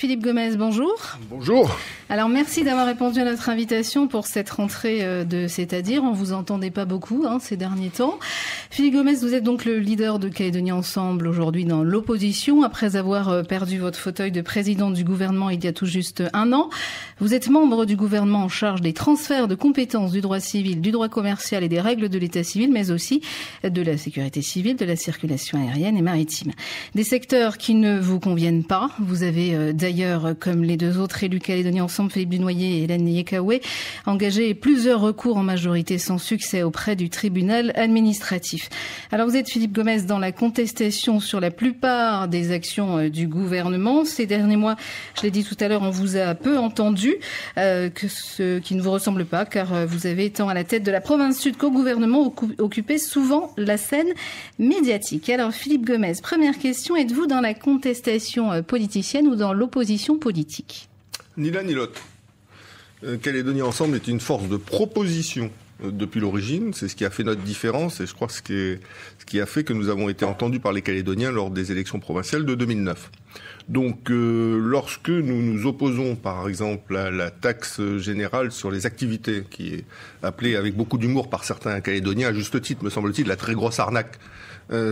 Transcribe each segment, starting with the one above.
Philippe Gomès, bonjour. Bonjour. Alors merci d'avoir répondu à notre invitation pour cette rentrée de C'est-à-dire. On vous entendait pas beaucoup ces derniers temps. Philippe Gomès, vous êtes donc le leader de Calédonie Ensemble aujourd'hui dans l'opposition, après avoir perdu votre fauteuil de président du gouvernement il y a tout juste un an. Vous êtes membre du gouvernement en charge des transferts de compétences du droit civil, du droit commercial et des règles de l'état civil, mais aussi de la sécurité civile, de la circulation aérienne et maritime. Des secteurs qui ne vous conviennent pas. Vous avez d'ailleurs, comme les deux autres élus Calédonie Ensemble, Philippe Dunoyer et Hélène Yekawé, engagé plusieurs recours en majorité sans succès auprès du tribunal administratif. Alors vous êtes, Philippe Gomès, dans la contestation sur la plupart des actions du gouvernement. Ces derniers mois, je l'ai dit tout à l'heure, on vous a peu entendu, ce qui ne vous ressemble pas, car vous avez, tant à la tête de la province sud qu'au gouvernement, occupé souvent la scène médiatique. Alors Philippe Gomès, première question, êtes-vous dans la contestation politicienne ou dans l'opposition politique? Ni l'un ni l'autre. Calédonie Ensemble est une force de proposition depuis l'origine. C'est ce qui a fait notre différence et je crois ce qui a fait que nous avons été entendus par les Calédoniens lors des élections provinciales de 2009. Donc lorsque nous nous opposons par exemple à la taxe générale sur les activités, qui est appelée avec beaucoup d'humour par certains Calédoniens, à juste titre me semble-t-il, la très grosse arnaque,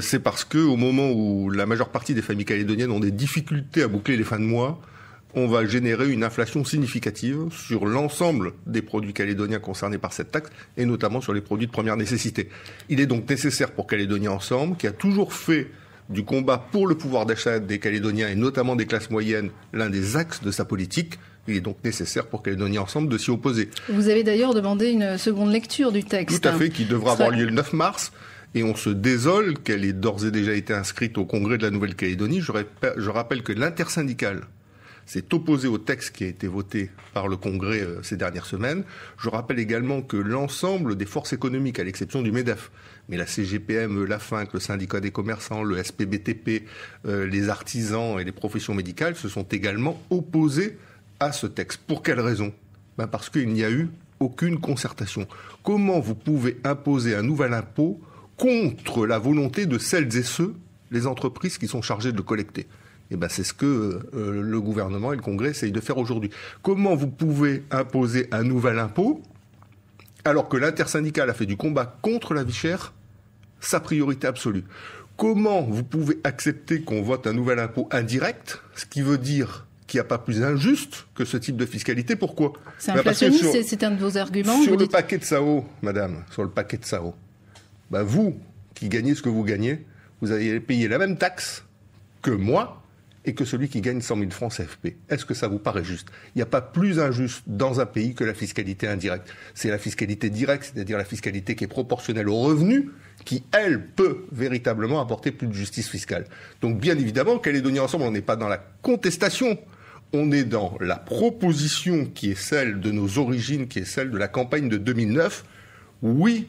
c'est parce que au moment où la majeure partie des familles calédoniennes ont des difficultés à boucler les fins de mois, on va générer une inflation significative sur l'ensemble des produits calédoniens concernés par cette taxe, et notamment sur les produits de première nécessité. Il est donc nécessaire pour Calédonie Ensemble, qui a toujours fait du combat pour le pouvoir d'achat des Calédoniens, et notamment des classes moyennes, l'un des axes de sa politique. Il est donc nécessaire pour Calédonie Ensemble de s'y opposer. Vous avez d'ailleurs demandé une seconde lecture du texte. Tout à fait, qui devra avoir lieu le 9 mars. Et on se désole qu'elle ait d'ores et déjà été inscrite au Congrès de la Nouvelle-Calédonie. Je rappelle que l'intersyndicale s'est opposé au texte qui a été voté par le Congrès ces dernières semaines. Je rappelle également que l'ensemble des forces économiques, à l'exception du MEDEF, mais la CGPM, la FINC, le syndicat des commerçants, le SPBTP, les artisans et les professions médicales se sont également opposés à ce texte. Pour quelle raison ? Parce qu'il n'y a eu aucune concertation. Comment vous pouvez imposer un nouvel impôt contre la volonté de celles et ceux, les entreprises qui sont chargées de le collecter ? C'est ce que le gouvernement et le Congrès essayent de faire aujourd'hui. Comment vous pouvez imposer un nouvel impôt alors que l'intersyndicale a fait du combat contre la vie chère sa priorité absolue? Comment vous pouvez accepter qu'on vote un nouvel impôt indirect, ce qui veut dire qu'il n'y a pas plus injuste que ce type de fiscalité? Pourquoi? C'est inflationniste, c'est un de vos arguments. Sur le paquet de SAO, madame, sur le paquet de SAO, vous, qui gagnez ce que vous gagnez, vous allez payer la même taxe que moi, et que celui qui gagne 100 000 francs CFP. Est-ce que ça vous paraît juste? Il n'y a pas plus injuste dans un pays que la fiscalité indirecte. C'est la fiscalité directe, c'est-à-dire la fiscalité qui est proportionnelle aux revenus, qui, elle, peut véritablement apporter plus de justice fiscale. Donc, bien évidemment, Calédonie Ensemble, on n'est pas dans la contestation. On est dans la proposition qui est celle de nos origines, qui est celle de la campagne de 2009. Oui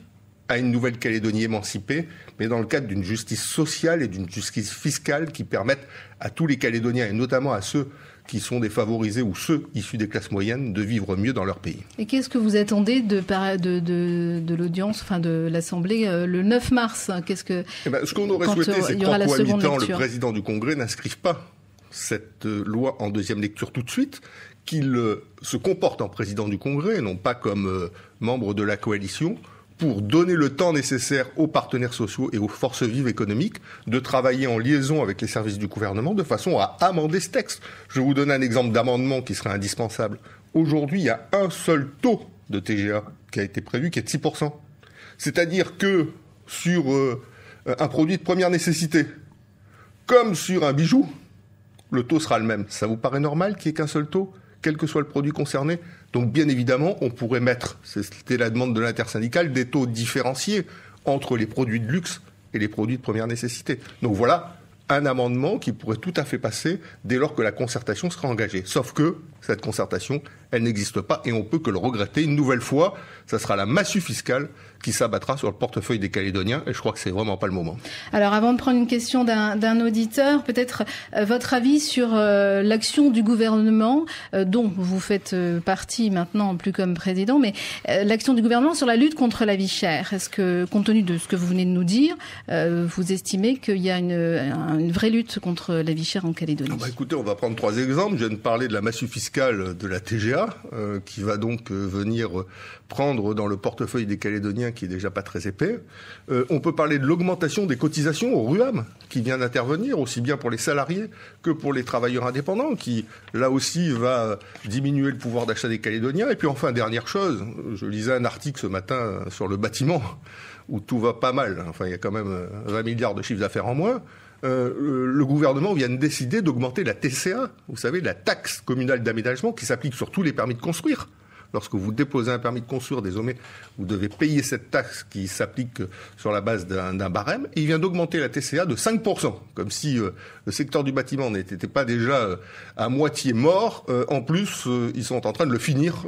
à une Nouvelle-Calédonie émancipée, mais dans le cadre d'une justice sociale et d'une justice fiscale qui permettent à tous les Calédoniens, et notamment à ceux qui sont défavorisés ou ceux issus des classes moyennes, de vivre mieux dans leur pays. Et qu'est-ce que vous attendez de l'audience, de l'Assemblée, le 9 mars? Ce qu'on aurait souhaité, c'est qu'en cohabitant, le président du Congrès n'inscrive pas cette loi en deuxième lecture tout de suite, qu'il se comporte en président du Congrès, et non pas comme membre de la coalition, pour donner le temps nécessaire aux partenaires sociaux et aux forces vives économiques de travailler en liaison avec les services du gouvernement de façon à amender ce texte. Je vais vous donner un exemple d'amendement qui serait indispensable. Aujourd'hui, il y a un seul taux de TGA qui a été prévu, qui est de 6%. C'est-à-dire que sur un produit de première nécessité, comme sur un bijou, le taux sera le même. Ça vous paraît normal qu'il n'y ait qu'un seul taux, quel que soit le produit concerné? Donc bien évidemment, on pourrait mettre, c'était la demande de l'intersyndicale, des taux différenciés entre les produits de luxe et les produits de première nécessité. Donc voilà un amendement qui pourrait tout à fait passer dès lors que la concertation sera engagée. Sauf que cette concertation, elle n'existe pas et on peut que le regretter. Une nouvelle fois, ça sera la massue fiscale qui s'abattra sur le portefeuille des Calédoniens et je crois que c'est vraiment pas le moment. Alors avant de prendre une question d'un auditeur, peut-être votre avis sur l'action du gouvernement dont vous faites partie maintenant, plus comme président, mais l'action du gouvernement sur la lutte contre la vie chère. Est-ce que, compte tenu de ce que vous venez de nous dire, vous estimez qu'il y a une vraie lutte contre la vie chère en Calédonie? Écoutez, on va prendre 3 exemples. Je viens de parler de la massue fiscale de la TGA qui va donc venir prendre dans le portefeuille des Calédoniens qui est déjà pas très épais. On peut parler de l'augmentation des cotisations au RUAM qui vient d'intervenir, aussi bien pour les salariés que pour les travailleurs indépendants, qui là aussi va diminuer le pouvoir d'achat des Calédoniens. Et puis enfin, dernière chose, je lisais un article ce matin sur le bâtiment où tout va pas mal. Enfin, il y a quand même 20 milliards de chiffre d'affaires en moins. Le gouvernement vient de décider d'augmenter la TCA, vous savez, la taxe communale d'aménagement qui s'applique sur tous les permis de construire. Lorsque vous déposez un permis de construire, désormais, vous devez payer cette taxe qui s'applique sur la base d'un barème. Et il vient d'augmenter la TCA de 5%, comme si le secteur du bâtiment n'était pas déjà à moitié mort. En plus, ils sont en train de le finir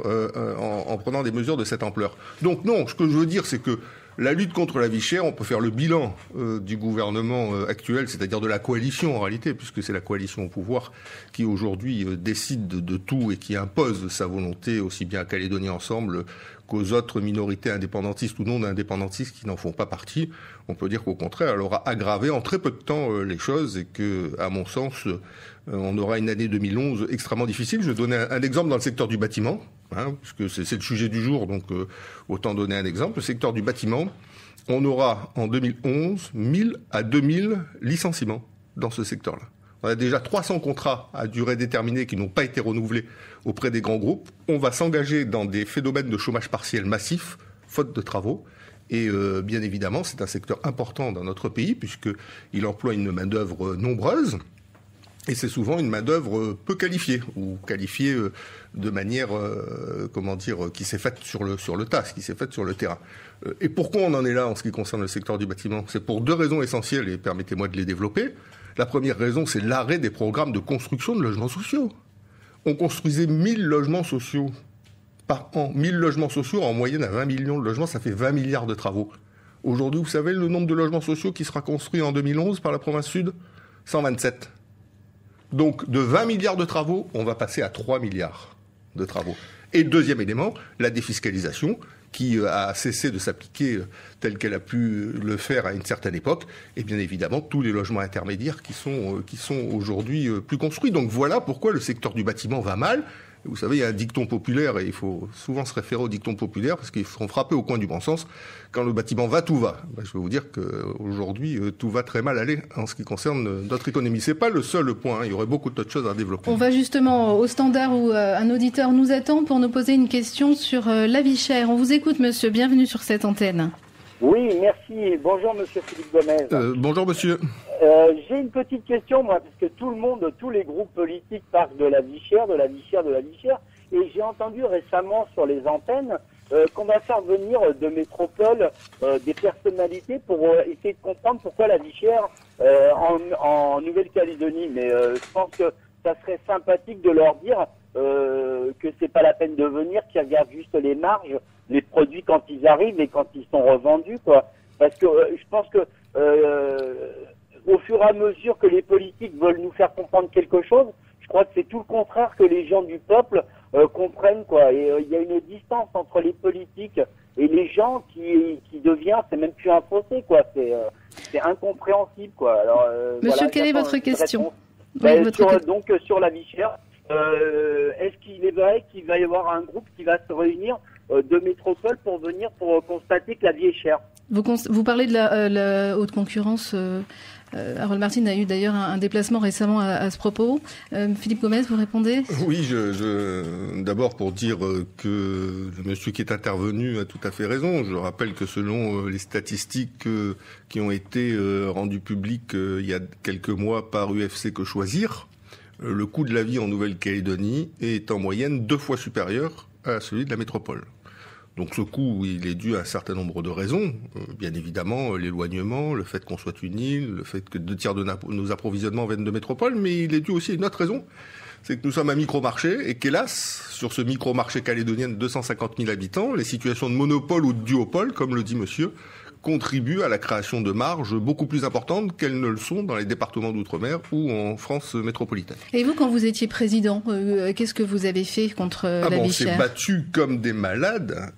en prenant des mesures de cette ampleur. Donc non, ce que je veux dire, c'est que la lutte contre la vie chère, on peut faire le bilan du gouvernement actuel, c'est-à-dire de la coalition en réalité, puisque c'est la coalition au pouvoir qui aujourd'hui décide de tout et qui impose sa volonté aussi bien à Calédonie Ensemble qu'aux autres minorités indépendantistes ou non indépendantistes qui n'en font pas partie. On peut dire qu'au contraire, elle aura aggravé en très peu de temps les choses et que, à mon sens, on aura une année 2011 extrêmement difficile. Je vais donner un exemple dans le secteur du bâtiment, puisque c'est le sujet du jour, donc autant donner un exemple. Le secteur du bâtiment, on aura en 2011 1000 à 2000 licenciements dans ce secteur-là. On a déjà 300 contrats à durée déterminée qui n'ont pas été renouvelés auprès des grands groupes. On va s'engager dans des phénomènes de chômage partiel massif, faute de travaux. Et bien évidemment, c'est un secteur important dans notre pays puisqu'il emploie une main-d'œuvre nombreuse. Et c'est souvent une main-d'œuvre peu qualifiée ou qualifiée de manière, qui s'est faite sur le tas, qui s'est faite sur le terrain. Et pourquoi on en est là en ce qui concerne le secteur du bâtiment? C'est pour 2 raisons essentielles et permettez-moi de les développer. La première raison, c'est l'arrêt des programmes de construction de logements sociaux. On construisait 1000 logements sociaux par an. 1000 logements sociaux, en moyenne à 20 millions de logements, ça fait 20 milliards de travaux. Aujourd'hui, vous savez le nombre de logements sociaux qui sera construit en 2011 par la province sud? 127. Donc, de 20 milliards de travaux, on va passer à 3 milliards de travaux. Et deuxième élément, la défiscalisation, qui a cessé de s'appliquer telle qu'elle a pu le faire à une certaine époque, et bien évidemment tous les logements intermédiaires qui sont aujourd'hui plus construits. Donc voilà pourquoi le secteur du bâtiment va mal. Vous savez, il y a un dicton populaire, et il faut souvent se référer au dicton populaire, parce qu'ils sont frappés au coin du bon sens. Quand le bâtiment va, tout va. Je vais vous dire qu'aujourd'hui, tout va très mal aller en ce qui concerne notre économie. C'est pas le seul point, il y aurait beaucoup d'autres choses à développer. On va justement au standard où un auditeur nous attend pour nous poser une question sur la vie chère. On vous écoute, monsieur. Bienvenue sur cette antenne. Oui, merci. Bonjour, monsieur Philippe Gomez. Bonjour, monsieur. J'ai une petite question, moi, parce que tout le monde, tous les groupes politiques parlent de la vie chère, de la vie chère, de la vie chère. Et j'ai entendu récemment sur les antennes qu'on va faire venir de métropole des personnalités pour essayer de comprendre pourquoi la vie chère en Nouvelle-Calédonie. Mais je pense que ça serait sympathique de leur dire que c'est pas la peine de venir, qu'ils regardent juste les marges, les produits quand ils arrivent et quand ils sont revendus, quoi. Parce que je pense que au fur et à mesure que les politiques veulent nous faire comprendre quelque chose, je crois que c'est tout le contraire que les gens du peuple comprennent, quoi. Et il y a une distance entre les politiques et les gens qui devient, c'est même plus un fossé, quoi. C'est incompréhensible, quoi. Alors, monsieur, voilà, quelle est votre question? Donc sur la vie chère, est-ce qu'il est vrai qu'il va y avoir un groupe qui va se réunir de métropole pour venir pour constater que la vie est chère? Vous parlez de la haute concurrence. Harold Martin a eu d'ailleurs un déplacement récemment à ce propos. Philippe Gomez, vous répondez? Oui, d'abord pour dire que le monsieur qui est intervenu a tout à fait raison. Je rappelle que selon les statistiques qui ont été rendues publiques il y a quelques mois par UFC Que Choisir, le coût de la vie en Nouvelle-Calédonie est en moyenne 2 fois supérieur à celui de la métropole. Donc ce coût, il est dû à un certain nombre de raisons. Bien évidemment, l'éloignement, le fait qu'on soit une île, le fait que 2 tiers de nos approvisionnements viennent de métropole, mais il est dû aussi à une autre raison. c'est que nous sommes un micro-marché et qu'hélas, sur ce micro-marché calédonien de 250 000 habitants, les situations de monopole ou de duopole, comme le dit monsieur, contribuent à la création de marges beaucoup plus importantes qu'elles ne le sont dans les départements d'outre-mer ou en France métropolitaine. Et vous, quand vous étiez président, qu'est-ce que vous avez fait contre la vie chère ? On s'est battu comme des malades,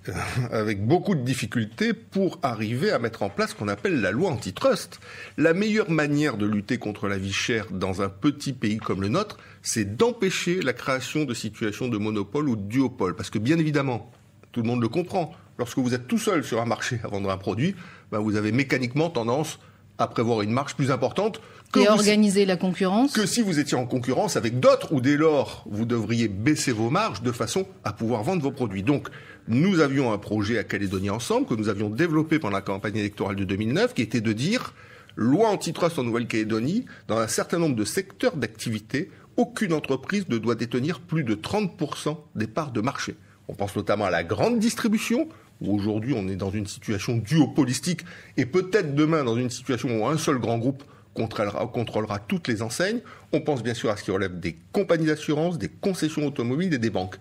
avec beaucoup de difficultés, pour arriver à mettre en place ce qu'on appelle la loi antitrust. La meilleure manière de lutter contre la vie chère dans un petit pays comme le nôtre, c'est d'empêcher la création de situations de monopole ou de duopole. Parce que bien évidemment, tout le monde le comprend, lorsque vous êtes tout seul sur un marché à vendre un produit, vous avez mécaniquement tendance à prévoir une marge plus importante et organiser la concurrence que si vous étiez en concurrence avec d'autres, où dès lors vous devriez baisser vos marges de façon à pouvoir vendre vos produits. Donc nous avions un projet à Calédonie Ensemble que nous avions développé pendant la campagne électorale de 2009 qui était de dire loi antitrust en Nouvelle-Calédonie, dans un certain nombre de secteurs d'activité, aucune entreprise ne doit détenir plus de 30% des parts de marché. On pense notamment à la grande distribution, où aujourd'hui on est dans une situation duopolistique et peut-être demain dans une situation où un seul grand groupe contrôlera toutes les enseignes. On pense bien sûr à ce qui relève des compagnies d'assurance, des concessions automobiles et des banques.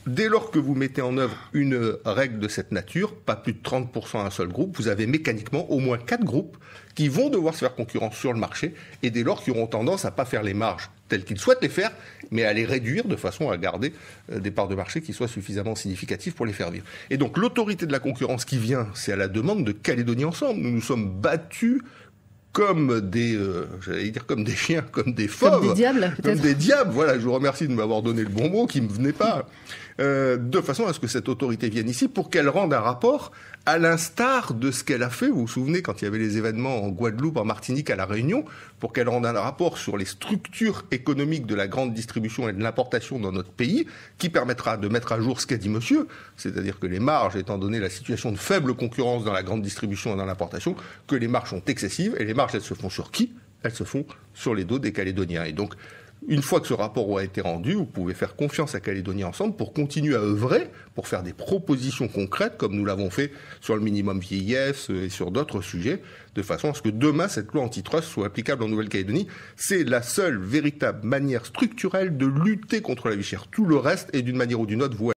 Dès lors que vous mettez en œuvre une règle de cette nature, pas plus de 30% à un seul groupe, vous avez mécaniquement au moins 4 groupes qui vont devoir se faire concurrence sur le marché et dès lors qui auront tendance à pas faire les marges telles qu'ils souhaitent les faire, mais à les réduire de façon à garder des parts de marché qui soient suffisamment significatives pour les faire vivre. Et donc l'autorité de la concurrence qui vient, c'est à la demande de Calédonie Ensemble. Nous nous sommes battus comme des, comme des chiens, comme des fauves. Comme des diables, peut-être. Comme des diables, voilà, je vous remercie de m'avoir donné le bon mot qui ne me venait pas. De façon à ce que cette autorité vienne ici pour qu'elle rende un rapport à l'instar de ce qu'elle a fait, vous vous souvenez, quand il y avait les événements en Guadeloupe, en Martinique, à La Réunion, pour qu'elle rende un rapport sur les structures économiques de la grande distribution et de l'importation dans notre pays, qui permettra de mettre à jour ce qu'a dit monsieur, c'est-à-dire que les marges, étant donné la situation de faible concurrence dans la grande distribution et dans l'importation, que les marges sont excessives, et les marges, elles se font sur qui ? Elles se font sur les dos des Calédoniens. Et donc, une fois que ce rapport aura été rendu, vous pouvez faire confiance à Calédonie Ensemble pour continuer à œuvrer, pour faire des propositions concrètes, comme nous l'avons fait sur le minimum vieillesse et sur d'autres sujets, de façon à ce que demain, cette loi antitrust soit applicable en Nouvelle-Calédonie. C'est la seule véritable manière structurelle de lutter contre la vie chère. Tout le reste est d'une manière ou d'une autre voué